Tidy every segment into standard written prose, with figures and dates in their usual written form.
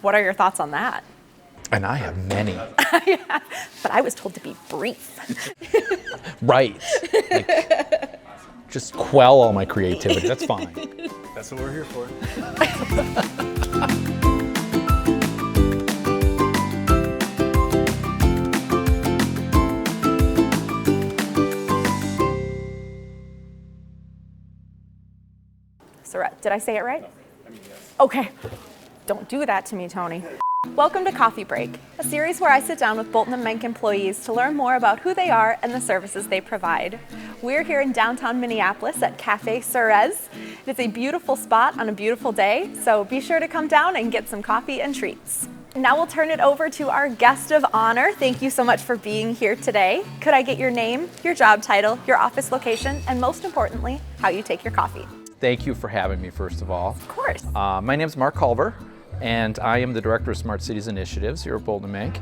What are your thoughts on that? And I have many. Yeah, but I was told to be brief. Right. Like, just quell all my creativity. That's fine. That's what we're here for. Did I say it right? Okay. Don't do that to me, Tony. Welcome to Coffee Break, a series where I sit down with Bolton & Menck employees to learn more about who they are and the services they provide. We're here in downtown Minneapolis at Cafe Ceres. It's a beautiful spot on a beautiful day, so be sure to come down and get some coffee and treats. Now we'll turn it over to our guest of honor. Thank you so much for being here today. Could I get your name, your job title, your office location, and most importantly, how you take your coffee? Thank you for having me, first of all. Of course. My name is Marc Culver, and I am the Director of Smart Cities Initiatives here at Bolton & Menck.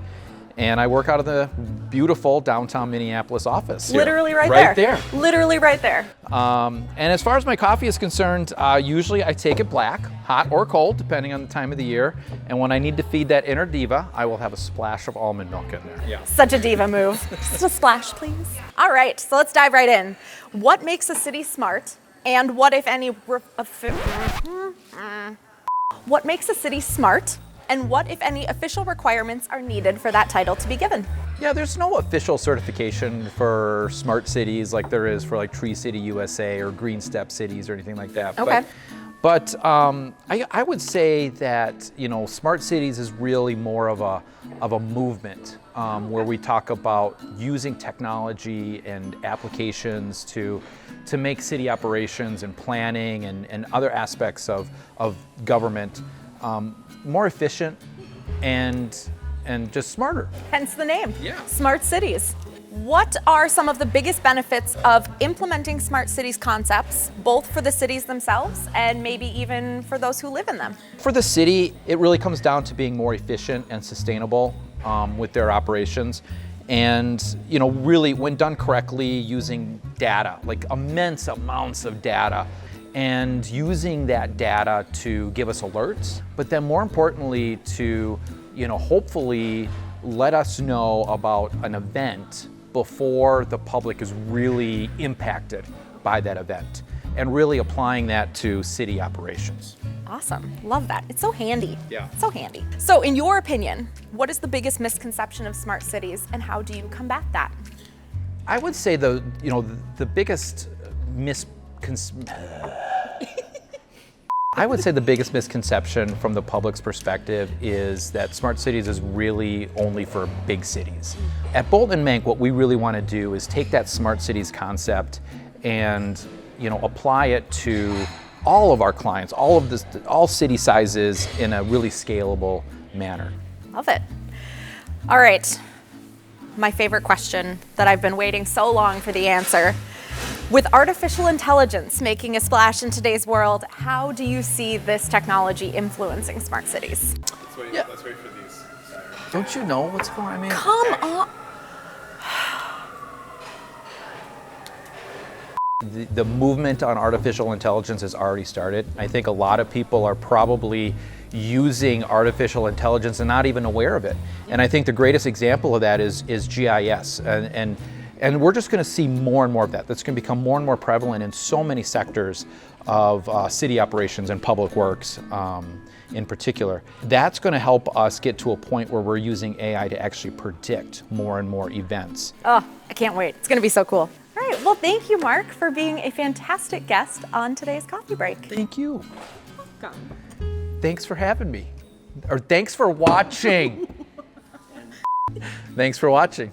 And I work out of the beautiful downtown Minneapolis office here. Literally right there. Literally right there. And as far as my coffee is concerned, usually I take it black, hot or cold, depending on the time of the year. And when I need to feed that inner diva, I will have a splash of almond milk in there. Yeah. Such a diva move. Just a splash, please. All right, so let's dive right in. What makes a city smart? And what, if any, what makes a city smart? And what, if any, official requirements are needed for that title to be given? Yeah, there's no official certification for smart cities like there is for like Tree City USA or Green Step cities or anything like that. Okay. But I would say that, you know, smart cities is really more of a movement where we talk about using technology and applications to make city operations and planning and other aspects of government more efficient and just smarter. Hence the name. Yeah. Smart cities. What are some of the biggest benefits of implementing smart cities concepts, both for the cities themselves and maybe even for those who live in them? For the city, it really comes down to being more efficient and sustainable with their operations. And, you know, really, when done correctly, using data, like immense amounts of data, and using that data to give us alerts, but then more importantly to, you know, hopefully let us know about an event before the public is really impacted by that event, and really applying that to city operations. Awesome, love that. It's so handy. Yeah. So handy. So in your opinion, what is the biggest misconception of smart cities and how do you combat that? I would say the biggest I would say the biggest misconception from the public's perspective is that smart cities is really only for big cities. At Bolton & Menck, what we really want to do is take that smart cities concept and, you know, apply it to all of our clients, all city sizes in a really scalable manner. Love it. All right, my favorite question that I've been waiting so long for the answer. With artificial intelligence making a splash in today's world, how do you see this technology influencing smart cities? Let's wait for these. Don't you know what's going on? I mean, Come on. The movement on artificial intelligence has already started. I think a lot of people are probably using artificial intelligence and not even aware of it. And I think the greatest example of that is GIS. And we're just going to see more and more of that. That's going to become more and more prevalent in so many sectors of city operations and public works in particular. That's going to help us get to a point where we're using AI to actually predict more and more events. Oh, I can't wait. It's going to be so cool. All right, well, thank you, Marc, for being a fantastic guest on today's Coffee Break. Thank you. Welcome. Thanks for having me. Or thanks for watching. Thanks for watching.